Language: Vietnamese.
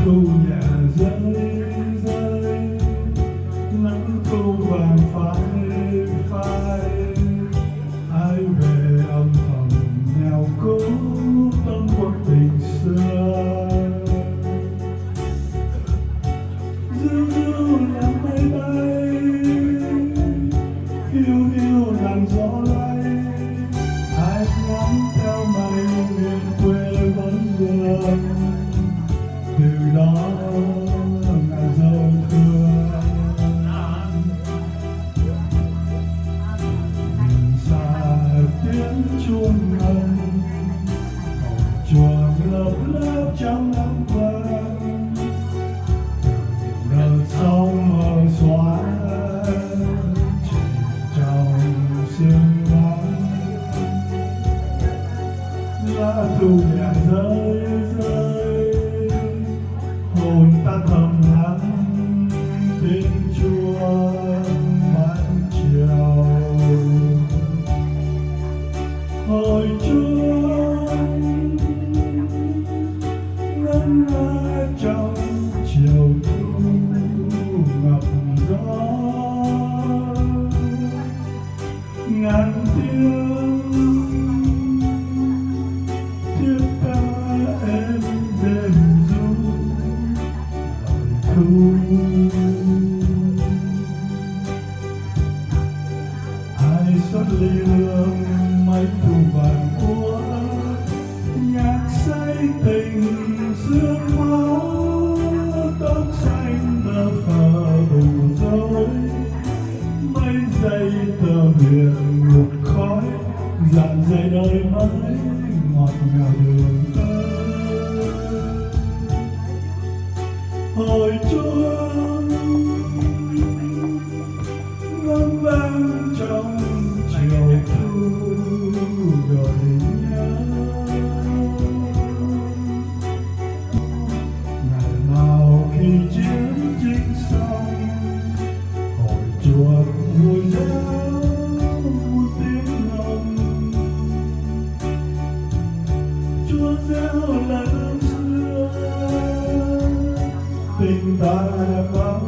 thu nhẹ rơi rơi, nắng thu vàng phai phai, ai về âm thầm nghèo cố tâm quân tình xưa. Ru ru là mây bay, hiu hiu làn gió lay, ai ngắm theo mây miền quê vẫn vương. Từ đó ngàn dâu thương, nhìn xa tiếng chuông ngân, cổng chuông lấp lấp trong nắng vàng. Đợt sóng mờ xóa chỉ trong sương vắng, lá thu nhẹ rơi rơi, hồn ta thầm lắng tiếng chuông ban chiều. Hồi chuông ngân nga trong chiều thu ngập gió, ngàn tiếng thiết tha êm đêm ru thu. Ai xót ly hương mấy thu vàng úa, nhạc say tình sương máu, tóc xanh bờ phờ bù rối, mấy giây tơ huyền ngục khói, dặn dày đời mới ngọt ngào đường ơi. Hồi chuông ngân vang trong chiều thu gợi nhớ, ngày nào khi chiến tranh xong, hồi chuông vui réo muôn tiếng ngâm. Chúa réo là ước xưa, tình ta đã bao